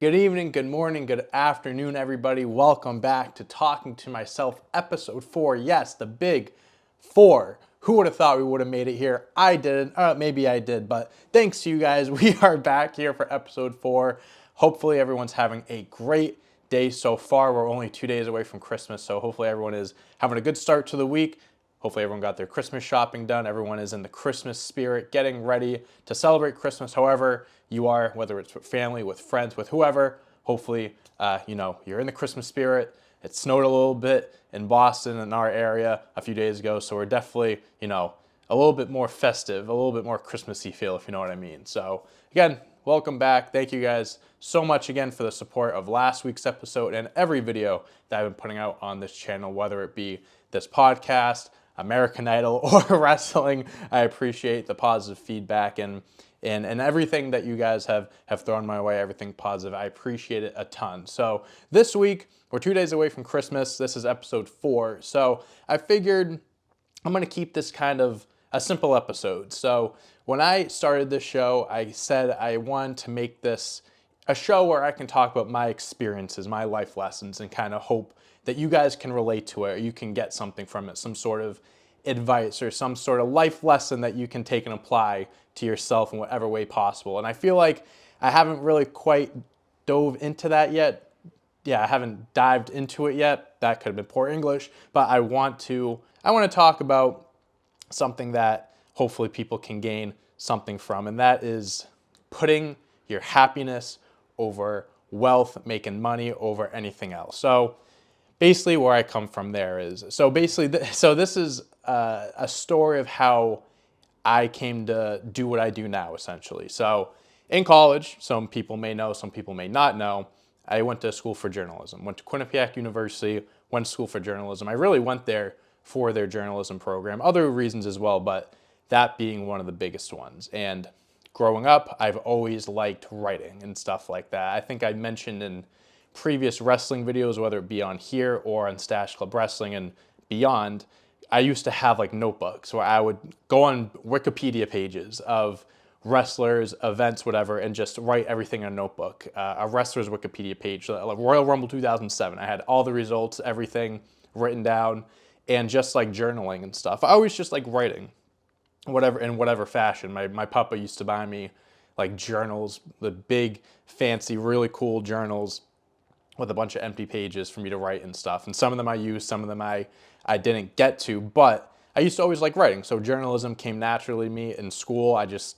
Good evening, good morning, good afternoon, everybody. Welcome back to Talking to Myself, episode 4. Yes, the big 4. Who would have thought we would have made it here? I didn't. Maybe I did, but thanks to you guys, we are back here for episode 4. Hopefully, everyone's having a great day so far. We're only 2 days away from Christmas, so hopefully, everyone is having a good start to the week. Hopefully everyone got their Christmas shopping done. Everyone is in the Christmas spirit, getting ready to celebrate Christmas however you are, whether it's with family, with friends, with whoever. Hopefully, you're in the Christmas spirit. It snowed a little bit in Boston, in our area, a few days ago. So we're definitely, a little bit more festive, a little bit more Christmassy feel, if you know what I mean. So again, welcome back. Thank you guys so much again for the support of last week's episode and every video that I've been putting out on this channel, whether it be this podcast, American Idol, or wrestling. I appreciate the positive feedback and everything that you guys have thrown my way, everything positive. I appreciate it a ton. So this week, we're 2 days away from Christmas. This is episode 4. So I figured I'm going to keep this kind of a simple episode. So when I started this show, I said I wanted to make this a show where I can talk about my experiences, my life lessons, and kind of hope that you guys can relate to it or you can get something from it, some sort of advice or some sort of life lesson that you can take and apply to yourself in whatever way possible. And I feel like I haven't really quite dove into that yet. Yeah, I haven't dived into it yet. That could have been poor English, but I want to talk about something that hopefully people can gain something from, and that is putting your happiness over wealth, making money over anything else. So basically where I come from there is, this is a story of how I came to do what I do now, essentially. So in college, some people may know, some people may not know, I went to school for journalism, went to Quinnipiac University, went to school for journalism. I really went there for their journalism program, other reasons as well, but that being one of the biggest ones. And growing up, I've always liked writing and stuff like that. I think I mentioned in previous wrestling videos, whether it be on here or on Stash Club Wrestling and beyond, I used to have like notebooks where I would go on Wikipedia pages of wrestlers, events, whatever, and just write everything in a notebook. A wrestler's Wikipedia page, like Royal Rumble 2007. I had all the results, everything written down, and just like journaling and stuff. I always just like writing, whatever fashion. My papa used to buy me like journals, the big, fancy, really cool journals with a bunch of empty pages for me to write and stuff. And some of them I used, some of them I didn't get to, but I used to always like writing. So journalism came naturally to me in school. I just,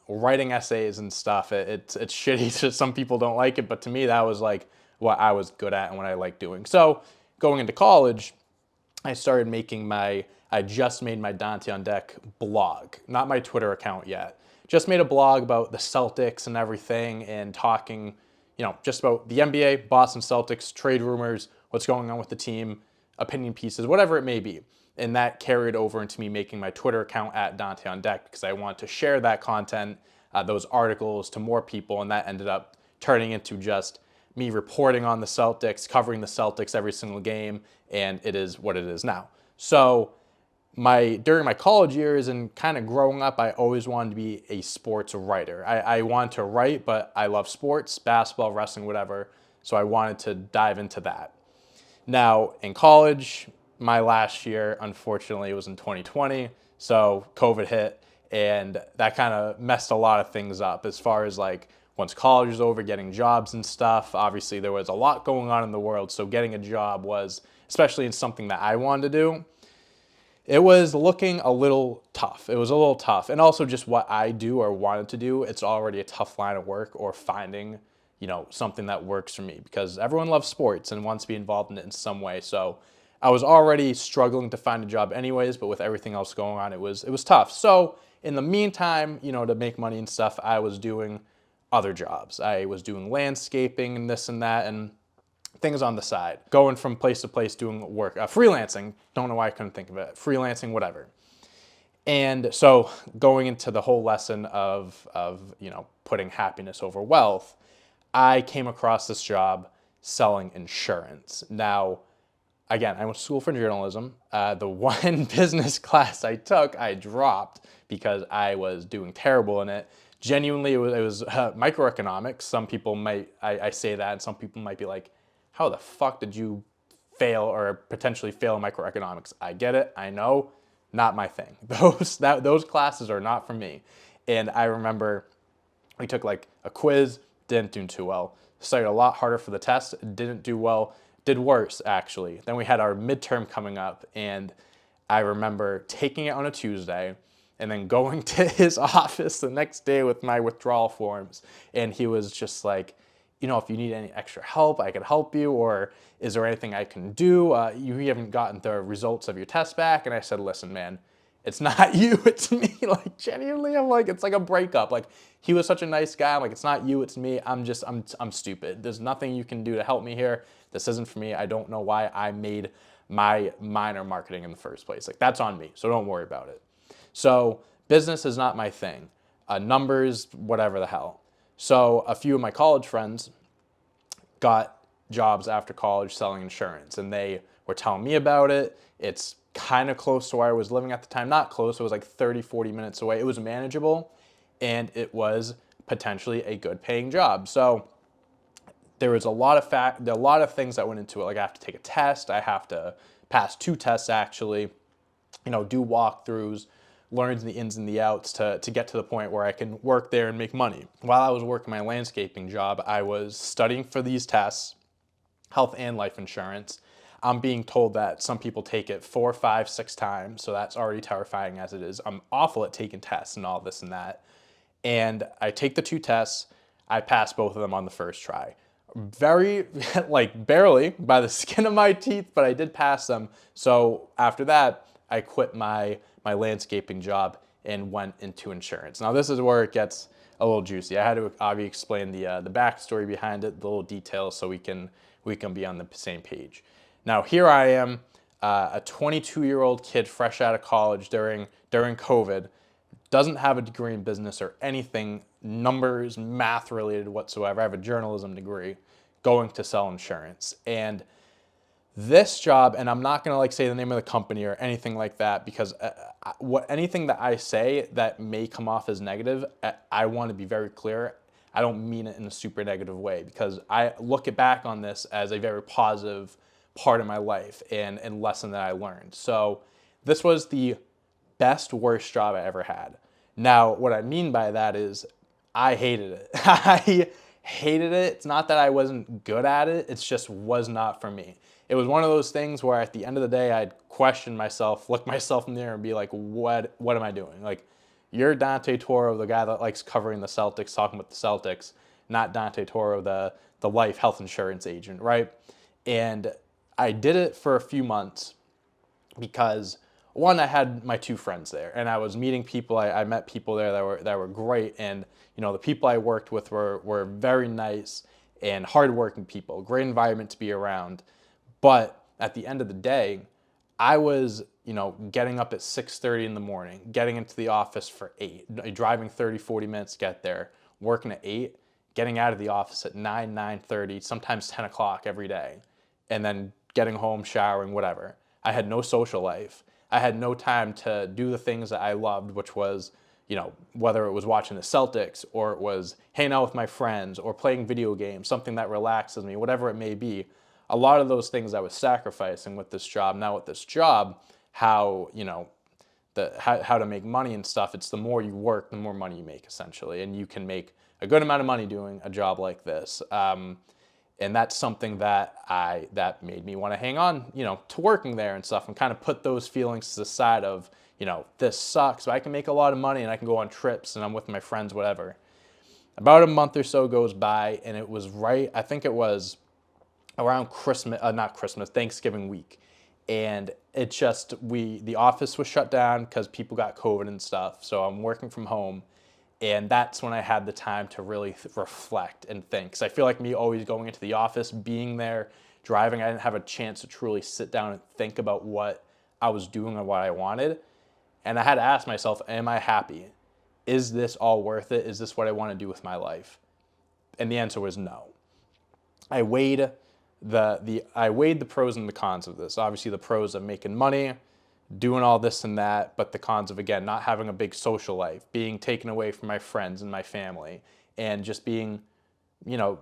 writing essays and stuff, it's shitty. Some people don't like it, but to me, that was like what I was good at and what I liked doing. So going into college, I just made my Dante on Deck blog, not my Twitter account yet. Just made a blog about the Celtics and everything and talking, just about the NBA, Boston Celtics, trade rumors, what's going on with the team, opinion pieces, whatever it may be. And that carried over into me making my Twitter account at Dante on Deck because I wanted to share that content, those articles to more people. And that ended up turning into just me reporting on the Celtics, covering the Celtics every single game. And it is what it is now. So during my college years and kind of growing up, I always wanted to be a sports writer. I wanted to write, but I love sports, basketball, wrestling, whatever. So I wanted to dive into that. Now, in college, my last year, unfortunately, was in 2020. So COVID hit, and that kind of messed a lot of things up as far as like once college was over, getting jobs and stuff. Obviously, there was a lot going on in the world. So getting a job was, especially in something that I wanted to do, it was looking a little tough. It was a little tough. And also just what I do or wanted to do, it's already a tough line of work or finding, something that works for me because everyone loves sports and wants to be involved in it in some way. So I was already struggling to find a job anyways, but with everything else going on, it was tough. So in the meantime, to make money and stuff, I was doing other jobs. I was doing landscaping and this and that and things on the side, going from place to place doing work, freelancing. Don't know why I couldn't think of it. Freelancing, whatever. And so going into the whole lesson of putting happiness over wealth, I came across this job selling insurance. Now, again, I went to school for journalism. The one business class I took, I dropped because I was doing terrible in it. genuinely, it was microeconomics. Some people might, I say that, and some people might be like, how the fuck did you fail or potentially fail microeconomics? I get it. I know. Not my thing. Those classes are not for me. And I remember we took like a quiz, didn't do too well. Studied a lot harder for the test, didn't do well, did worse actually. Then we had our midterm coming up, and I remember taking it on a Tuesday and then going to his office the next day with my withdrawal forms. And he was just like, if you need any extra help, I could help you, or is there anything I can do? You haven't gotten the results of your test back. And I said, listen, man, it's not you, it's me. Like, genuinely, I'm like, it's like a breakup. Like, he was such a nice guy. I'm like, it's not you, it's me. I'm stupid. There's nothing you can do to help me here. This isn't for me. I don't know why I made my minor marketing in the first place. Like, that's on me. So don't worry about it. So business is not my thing. Numbers, whatever the hell. So a few of my college friends got jobs after college selling insurance, and they were telling me about it. It's kind of close to where I was living at the time. Not close, it was like 30, 40 minutes away. It was manageable, and it was potentially a good paying job. So there was a lot of things that went into it. Like, I have to take a test. I have to pass 2 tests actually, do walkthroughs, learn the ins and the outs to get to the point where I can work there and make money. While I was working my landscaping job, I was studying for these tests, health and life insurance. I'm being told that some people take it 4, 5, 6 times, so that's already terrifying as it is. I'm awful at taking tests and all this and that. And I take the 2 tests, I pass both of them on the first try. Very, like, barely, by the skin of my teeth, but I did pass them. So after that, I quit my landscaping job and went into insurance. Now, this is where it gets a little juicy. I had to obviously explain the backstory behind it, the little details, so we can be on the same page. Now, here I am, a 22-year-old kid fresh out of college during COVID, doesn't have a degree in business or anything numbers, math related whatsoever. I have a journalism degree, going to sell insurance. And this job, and I'm not gonna like say the name of the company or anything like that, because anything that I say that may come off as negative, I want to be very clear. I don't mean it in a super negative way, because I look back on this as a very positive part of my life and lesson that I learned. So this was the best, worst job I ever had. Now, what I mean by that is I hated it. I hated it. It's not that I wasn't good at it. It's just was not for me. It was one of those things where at the end of the day, I'd question myself, look myself in the mirror and be like, what am I doing? Like, you're Dante Toro, the guy that likes covering the Celtics, talking about the Celtics, not Dante Toro, the life health insurance agent, right? And I did it for a few months because, one, I had my 2 friends there, and I was meeting people. I met people there that were great, and the people I worked with were very nice and hardworking people. Great environment to be around. But at the end of the day, I was, getting up at 6:30 in the morning, getting into the office for 8, driving 30, 40 minutes to get there, working at 8, getting out of the office at 9, 9:30, sometimes 10 o'clock every day, and then getting home, showering, whatever. I had no social life. I had no time to do the things that I loved, which was, whether it was watching the Celtics or it was hanging out with my friends or playing video games, something that relaxes me, whatever it may be. A lot of those things I was sacrificing with this job. Now with this job, how to make money and stuff, it's the more you work, the more money you make, essentially. And you can make a good amount of money doing a job like this. And that's something that made me want to hang on, to working there and stuff, and kind of put those feelings to the side of, this sucks, but I can make a lot of money and I can go on trips and I'm with my friends, whatever. About a month or so goes by, and it was I think it was around Thanksgiving week. And it just, the office was shut down because people got COVID and stuff. So I'm working from home. And that's when I had the time to really reflect and think. Because I feel like me always going into the office, being there, driving, I didn't have a chance to truly sit down and think about what I was doing and what I wanted. And I had to ask myself, am I happy? Is this all worth it? Is this what I want to do with my life? And the answer was no. I weighed the pros and the cons of this. Obviously, the pros of making money, doing all this and that, but the cons of, again, not having a big social life, being taken away from my friends and my family, and just being,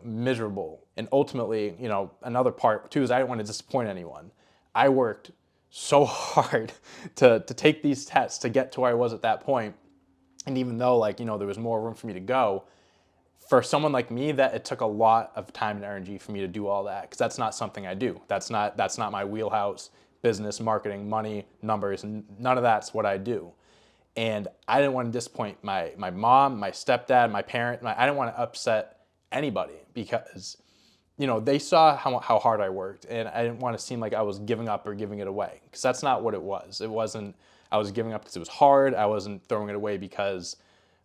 miserable. And ultimately, another part too is I didn't want to disappoint anyone. I worked so hard to take these tests to get to where I was at that point. And even though, there was more room for me to go, for someone like me, that it took a lot of time and energy for me to do all that, because that's not something I do. That's not my wheelhouse. Business, marketing, money, numbers, and none of that's what I do. And I didn't want to disappoint my mom, my stepdad, my parent. I didn't want to upset anybody, because they saw how hard I worked, and I didn't want to seem like I was giving up or giving it away, because that's not what it was. It wasn't I was giving up because it was hard. I wasn't throwing it away because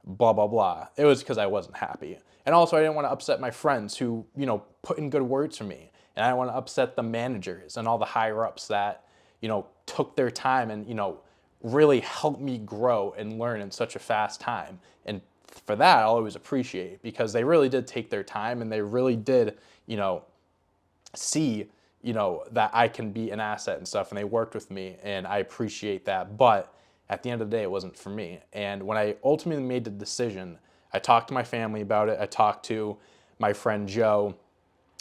blah, blah, blah. It was because I wasn't happy. And also, I didn't want to upset my friends who, put in good words for me. And I didn't want to upset the managers and all the higher ups that, took their time and, really helped me grow and learn in such a fast time. And for that, I'll always appreciate, because they really did take their time, and they really did, see, that I can be an asset and stuff. And they worked with me, and I appreciate that. But at the end of the day, it wasn't for me. And when I ultimately made the decision, I talked to my family about it. I talked to my friend Joe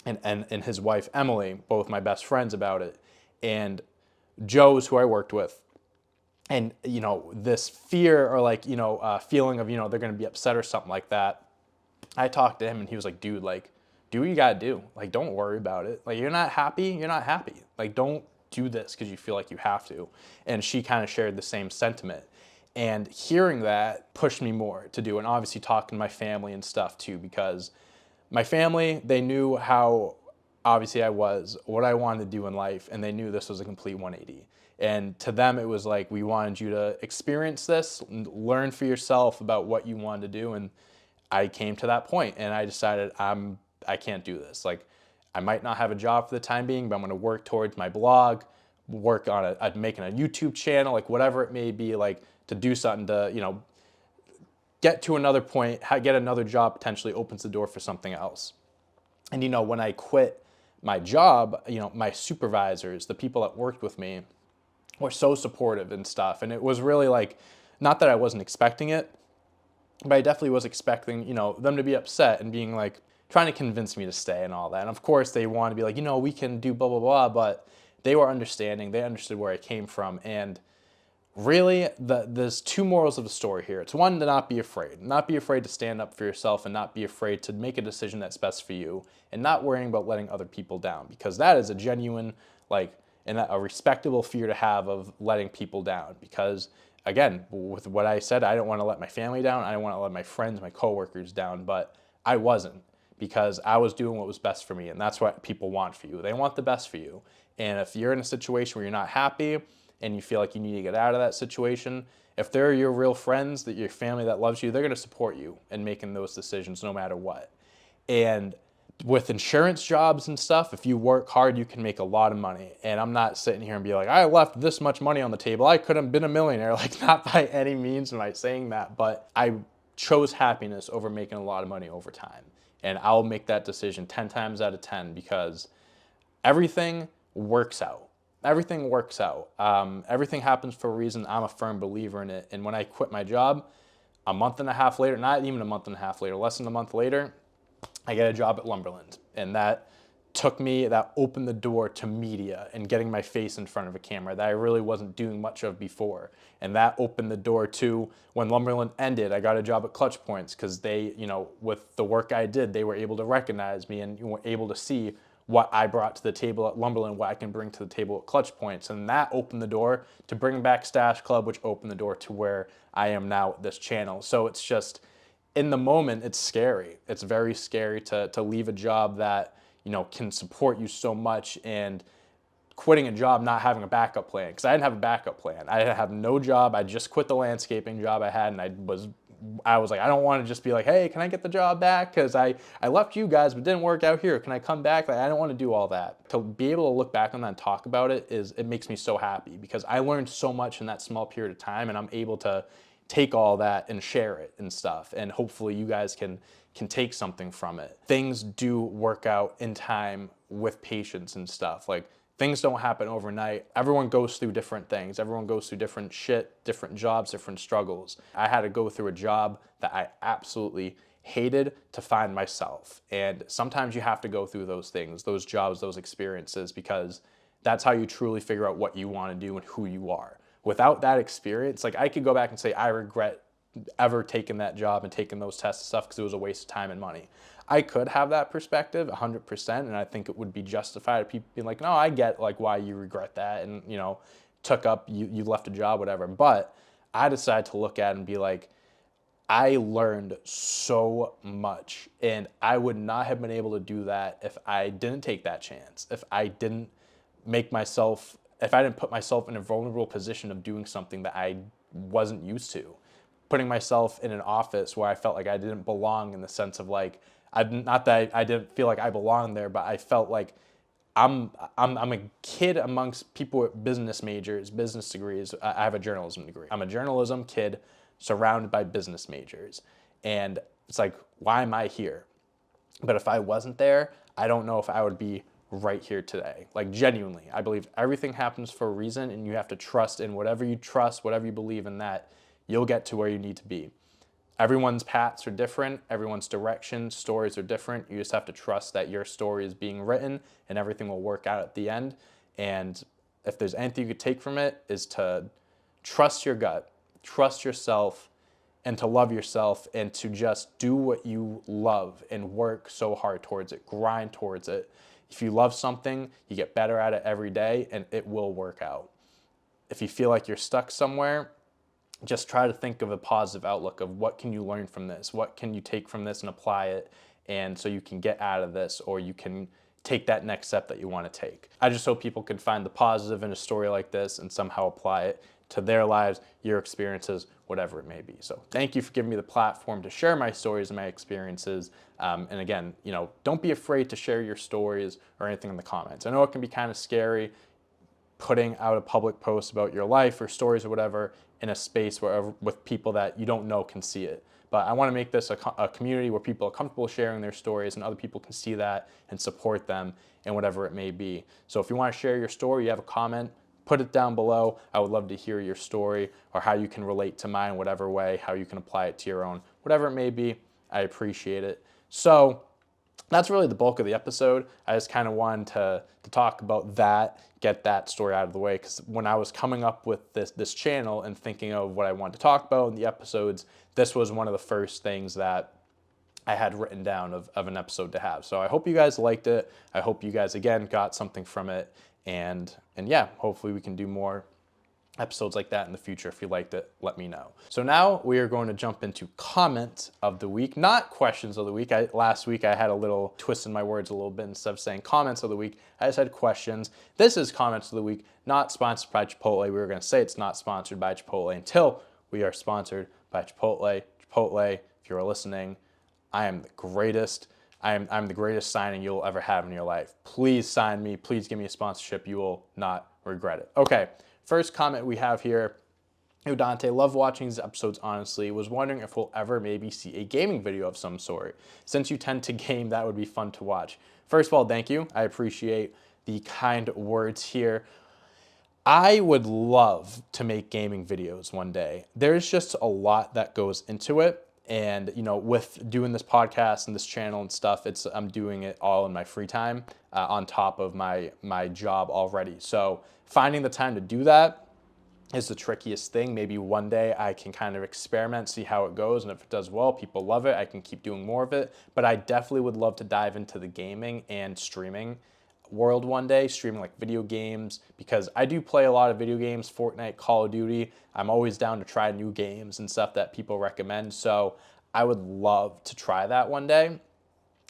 and his wife Emily, both my best friends, about it. And Joe's who I worked with. And, this fear, or feeling of, they're going to be upset or something like that. I talked to him, and he was like, dude, do what you got to do. Don't worry about it. You're not happy. You're not happy. Don't do this because you feel like you have to. And she kind of shared the same sentiment. And hearing that pushed me more to do. And obviously talking to my family and stuff too, because my family, they knew how obviously I was, what I wanted to do in life, and they knew this was a complete 180. And to them, it was like, we wanted you to experience this, learn for yourself about what you wanted to do. And I came to that point, and I decided I can't do this. I might not have a job for the time being, but I'm going to work towards my blog, work on making a YouTube channel, whatever it may be, to do something to, get to another point, get another job, potentially opens the door for something else. And, when I quit my job, my supervisors, the people that worked with me, were so supportive and stuff. And it was really not that I wasn't expecting it, but I definitely was expecting, them to be upset and being trying to convince me to stay and all that. And of course they want to be we can do blah, blah, blah, but they were understanding. They understood where I came from. And really, there's two morals of the story here. It's one, to not be afraid. Not be afraid to stand up for yourself, and not be afraid to make a decision that's best for you, and not worrying about letting other people down, because that is a genuine, and a respectable fear to have, of letting people down. Because again, with what I said, I don't want to let my family down. I don't want to let my friends, my coworkers down, but I wasn't, because I was doing what was best for me. And that's what people want for you. They want the best for you. And if you're in a situation where you're not happy and you feel like you need to get out of that situation, if they're your real friends, that your family that loves you, they're going to support you in making those decisions no matter what. And with insurance jobs and stuff, if you work hard, you can make a lot of money. And I'm not sitting here and be like, I left this much money on the table, I could have been a millionaire. Not by any means am I saying that, but I chose happiness over making a lot of money over time. And I'll make that decision 10 times out of 10, because everything works out. Everything works out. Everything happens for a reason. I'm a firm believer in it. And when I quit my job, a month and a half later, not even a month and a half later, less than a month later, I get a job at Lumberland. And that opened the door to media and getting my face in front of a camera that I really wasn't doing much of before. And that opened the door to, when Lumberland ended, I got a job at Clutch Points, because they, with the work I did, they were able to recognize me and were able to see what I brought to the table at Lumberland, what I can bring to the table at Clutch Points. And that opened the door to bring back Stash Club, which opened the door to where I am now with this channel. So it's just, in the moment, it's scary. It's very scary to leave a job that, can support you so much, and quitting a job not having a backup plan, because I didn't have a backup plan. I have no job. I just quit the landscaping job I had, and I was like, I don't want to just be like, hey, can I get the job back? Because I left you guys, but didn't work out here. Can I come back? I don't want to do all that. To be able to look back on that and talk about it, it makes me so happy, because I learned so much in that small period of time, and I'm able to take all that and share it and stuff. And hopefully you guys can take something from it. Things do work out in time with patience and stuff. things don't happen overnight. Everyone goes through different things. Everyone goes through different shit, different jobs, different struggles. I had to go through a job that I absolutely hated to find myself. And sometimes you have to go through those things, those jobs, those experiences, because that's how you truly figure out what you want to do and who you are. Without that experience, like I could go back and say, I regret ever taking that job and taking those tests and stuff because it was a waste of time and money. I could have that perspective 100%, and I think it would be justified. People being like, no, I get like why you regret that, and you left a job, whatever. But I decided to look at it and be like, I learned so much, and I would not have been able to do that if I didn't take that chance, if I didn't put myself in a vulnerable position of doing something that I wasn't used to, putting myself in an office where I felt like I didn't belong, in the sense of like, not that I didn't feel like I belonged there, but I felt like I'm a kid amongst people with business majors, business degrees. I have a journalism degree. I'm a journalism kid surrounded by business majors. And it's like, why am I here? But if I wasn't there, I don't know if I would be right here today. Like genuinely, I believe everything happens for a reason, and you have to trust in whatever you trust, whatever you believe in, that you'll get to where you need to be. Everyone's paths are different. Everyone's direction, stories are different. You just have to trust that your story is being written and everything will work out at the end. And if there's anything you could take from it, is to trust your gut, trust yourself, and to love yourself, and to just do what you love and work so hard towards it, grind towards it. If you love something, you get better at it every day, and it will work out. If you feel like you're stuck somewhere, just try to think of a positive outlook of what can you learn from this? What can you take from this and apply it? And so you can get out of this, or you can take that next step that you want to take. I just hope people can find the positive in a story like this and somehow apply it to their lives, your experiences, whatever it may be. So thank you for giving me the platform to share my stories and my experiences. And again, don't be afraid to share your stories or anything in the comments. I know it can be kind of scary putting out a public post about your life or stories or whatever in a space where with people that you don't know can see it. But I want to make this a community where people are comfortable sharing their stories, and other people can see that and support them in whatever it may be. So if you want to share your story, you have a comment, put it down below. I would love to hear your story, or how you can relate to mine, whatever way, how you can apply it to your own, whatever it may be. I appreciate it. So that's really the bulk of the episode. I just kind of wanted to talk about that, get that story out of the way, because when I was coming up with this channel and thinking of what I wanted to talk about in the episodes, this was one of the first things that I had written down of an episode to have. So I hope you guys liked it. I hope you guys, again, got something from it. And yeah, hopefully we can do more episodes like that in the future. If you liked it, let me know. So now we are going to jump into comments of the week, not questions of the week. Last week I had a little twist in my words a little bit. Instead of saying comments of the week, I just had questions. This is comments of the week, not sponsored by Chipotle. We were going to say it's not sponsored by Chipotle until we are sponsored by Chipotle. Chipotle, if you're listening, I am the greatest. I'm the greatest signing you'll ever have in your life. Please sign me. Please give me a sponsorship. You will not regret it. Okay. First comment we have here, Dante, love watching these episodes, honestly. Was wondering if we'll ever maybe see a gaming video of some sort. Since you tend to game, that would be fun to watch. First of all, thank you. I appreciate the kind words here. I would love to make gaming videos one day. There's just a lot that goes into it. And, with doing this podcast and this channel and stuff, I'm doing it all in my free time on top of my job already. So finding the time to do that is the trickiest thing. Maybe one day I can kind of experiment, see how it goes. And if it does well, people love it, I can keep doing more of it. But I definitely would love to dive into the gaming and streaming world one day, streaming like video games, because I do play a lot of video games, Fortnite, Call of Duty. I'm always down to try new games and stuff that people recommend. So I would love to try that one day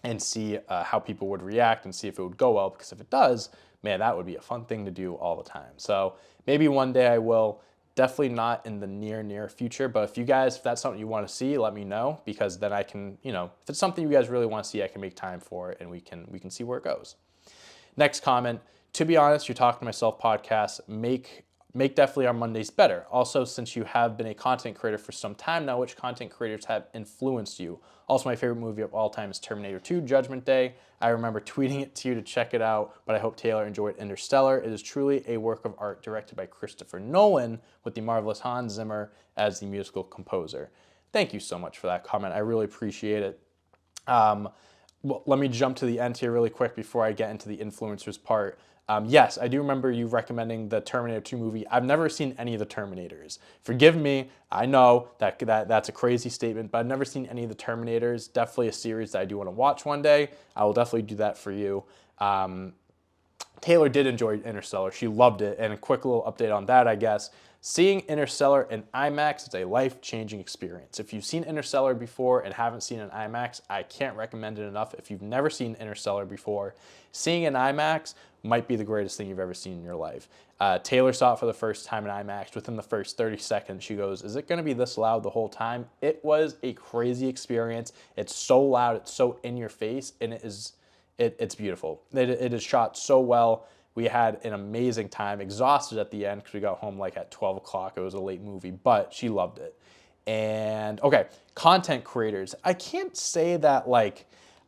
and see how people would react and see if it would go well, because if it does, man, that would be a fun thing to do all the time. So maybe one day I will. Definitely not in the near future, but if that's something you want to see, let me know, because then I can, if it's something you guys really want to see, I can make time for it, and we can see where it goes. Next comment, to be honest, You're Talking to Myself podcast make definitely our Mondays better. Also, since you have been a content creator for some time now, which content creators have influenced you? Also, my favorite movie of all time is Terminator 2, Judgment Day. I remember tweeting it to you to check it out, but I hope Taylor enjoyed Interstellar. It is truly a work of art directed by Christopher Nolan with the marvelous Hans Zimmer as the musical composer. Thank you so much for that comment. I really appreciate it. Well, let me jump to the end here really quick before I get into the influencers part. Yes, I do remember you recommending the Terminator 2 movie. I've never seen any of the Terminators. Forgive me, I know that's a crazy statement, but I've never seen any of the Terminators. Definitely a series that I do want to watch one day. I will definitely do that for you. Taylor did enjoy Interstellar. She loved it. And a quick little update on that, I guess. Seeing Interstellar in IMAX is a life-changing experience. If you've seen Interstellar before and haven't seen it in IMAX, I can't recommend it enough. If you've never seen Interstellar before, seeing it in IMAX might be the greatest thing you've ever seen in your life. Taylor saw it for the first time in IMAX. Within the first 30 seconds, she goes, "Is it going to be this loud the whole time?" It was a crazy experience. It's so loud, it's so in your face, and it's beautiful. It is shot so well. We had an amazing time, exhausted at the end because we got home like at 12 o'clock. It was a late movie, but she loved it. And okay, content creators. I can't say that like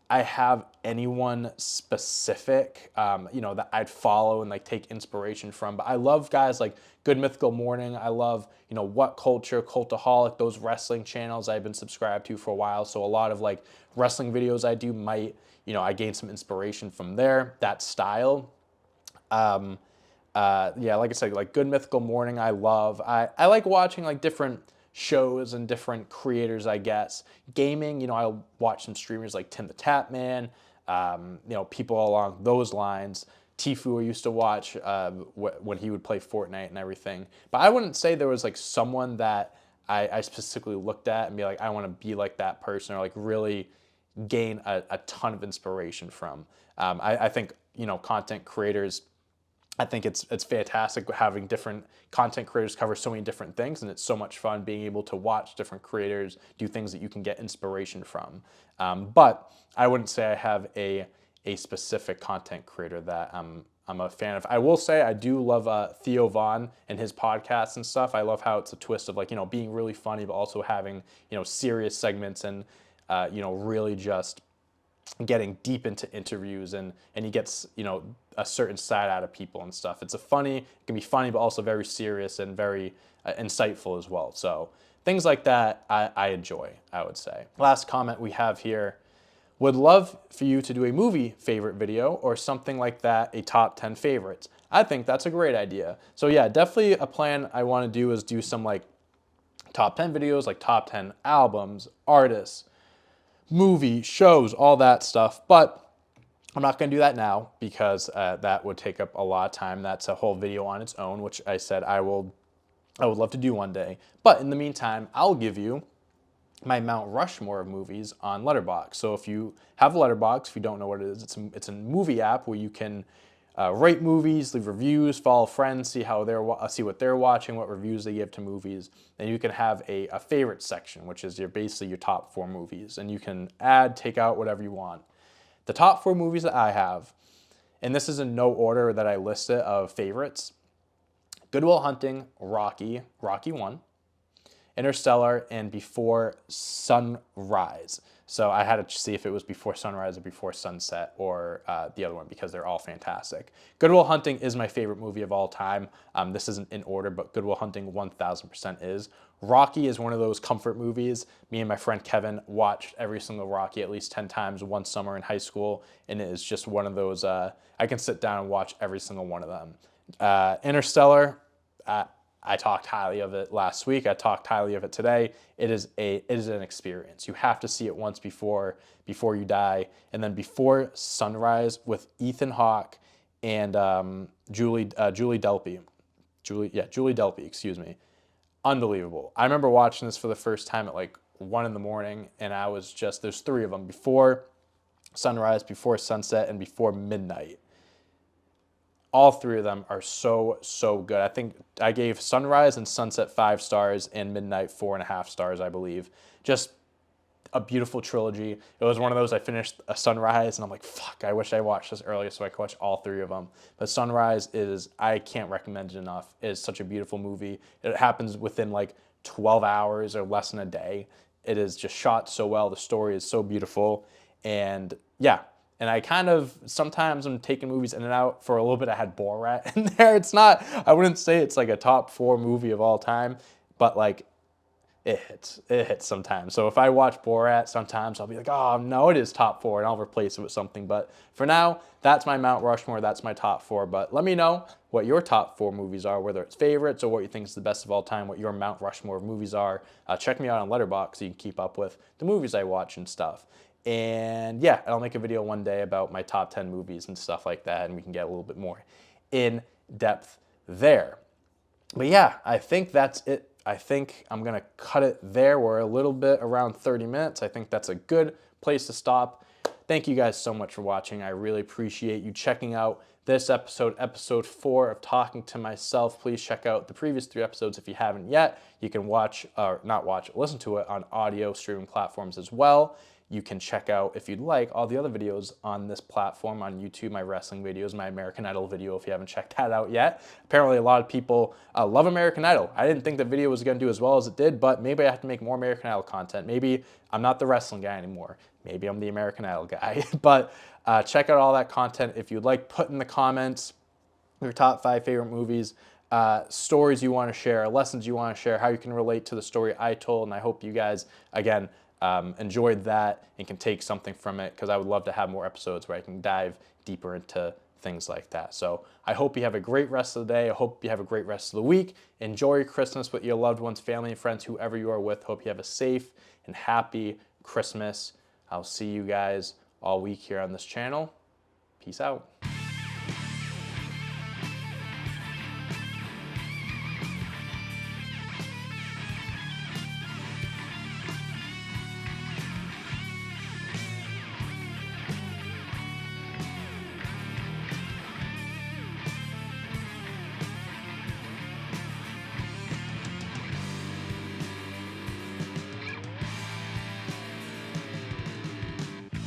I have anyone specific, that I'd follow and like take inspiration from, but I love guys like Good Mythical Morning. I love, What Culture, Cultaholic, those wrestling channels I've been subscribed to for a while. So a lot of like wrestling videos I do might, I gain some inspiration from there, that style. Like I said, like Good Mythical Morning, I love. I like watching like different shows and different creators, I guess. Gaming, I'll watch some streamers like Tim the Tap Man, people along those lines. Tfue I used to watch when he would play Fortnite and everything. But I wouldn't say there was like someone that I specifically looked at and be like, I want to be like that person, or like really gain a ton of inspiration from. I think, content creators, I think it's fantastic having different content creators cover so many different things, and it's so much fun being able to watch different creators do things that you can get inspiration from. But I wouldn't say I have a specific content creator that I'm a fan of. I will say I do love Theo Von and his podcasts and stuff. I love how it's a twist of like, being really funny, but also having, serious segments and, really just getting deep into interviews, and he gets, a certain side out of people and stuff. It can be funny, but also very serious and very insightful as well. So things like that I enjoy, I would say. Last comment we have here: would love for you to do a movie favorite video or something like that, a top 10 favorites. I think that's a great idea. So yeah, definitely a plan I want to do is do some like top 10 videos, like top 10 albums, artists, movie, shows, all that stuff. But I'm not going to do that now because that would take up a lot of time. That's a whole video on its own, which I said I would love to do one day. But in the meantime, I'll give you my Mount Rushmore of movies on Letterboxd. So if you have Letterboxd, if you don't know what it is, it's a movie app where you can rate movies, leave reviews, follow friends, see what they're watching, what reviews they give to movies. And you can have a favorite section, which is basically your top 4 movies. And you can add, take out, whatever you want. The top 4 movies that I have, and this is in no order that I list it of favorites: Good Will Hunting, Rocky 1, Interstellar, and Before Sunrise. So I had to see if it was Before Sunrise or Before Sunset or the other one, because they're all fantastic. Good Will Hunting is my favorite movie of all time. This isn't in order, but Good Will Hunting 1000% is. Rocky is one of those comfort movies. Me and my friend Kevin watched every single Rocky at least 10 times one summer in high school, and it is just one of those, I can sit down and watch every single one of them. Interstellar, I talked highly of it last week. I talked highly of it today. It is an experience. You have to see it once before you die. And then Before Sunrise with Ethan Hawke and Julie Delpy. Julie Delpy, excuse me. Unbelievable. I remember watching this for the first time at like 1 a.m, and I was just, there's 3 of them: Before Sunrise, Before Sunset, and Before Midnight. All 3 of them are so good. I think I gave Sunrise and Sunset 5 stars and Midnight 4.5 stars, I believe. Just a beautiful trilogy. It was one of those I finished a Sunrise and I'm like, fuck, I wish I watched this earlier so I could watch all 3 of them. But Sunrise is, I can't recommend it enough. It is such a beautiful movie. It happens within like 12 hours or less than a day. It is just shot so well. The story is so beautiful. And yeah, and I kind of, sometimes I'm taking movies in and out. For a little bit, I had Borat in there. It's not, I wouldn't say it's like a top 4 movie of all time, but like, it hits sometimes. So if I watch Borat, sometimes I'll be like, oh no, it is top 4, and I'll replace it with something. But for now, that's my Mount Rushmore. That's my top 4. But let me know what your top 4 movies are, whether it's favorites or what you think is the best of all time, what your Mount Rushmore of movies are. Check me out on Letterboxd so you can keep up with the movies I watch and stuff. And yeah, I'll make a video one day about my top 10 movies and stuff like that, and we can get a little bit more in depth there. But yeah, I think that's it. I think I'm going to cut it there. We're a little bit around 30 minutes. I think that's a good place to stop. Thank you guys so much for watching. I really appreciate you checking out this episode, episode 4 of Talking to Myself. Please check out the previous 3 episodes if you haven't yet. You can watch, or not watch, listen to it on audio streaming platforms as well. You can check out, if you'd like, all the other videos on this platform on YouTube, my wrestling videos, my American Idol video, if you haven't checked that out yet. Apparently, a lot of people love American Idol. I didn't think the video was going to do as well as it did, but maybe I have to make more American Idol content. Maybe I'm not the wrestling guy anymore. Maybe I'm the American Idol guy. But check out all that content if you'd like. Put in the comments your top 5 favorite movies, stories you want to share, lessons you want to share, how you can relate to the story I told. And I hope you guys, again, enjoyed that and can take something from it, because I would love to have more episodes where I can dive deeper into things like that. So I hope you have a great rest of the day. I hope you have a great rest of the week. Enjoy your Christmas with your loved ones, family and friends, whoever you are with. Hope you have a safe and happy Christmas. I'll see you guys all week here on this channel. Peace out.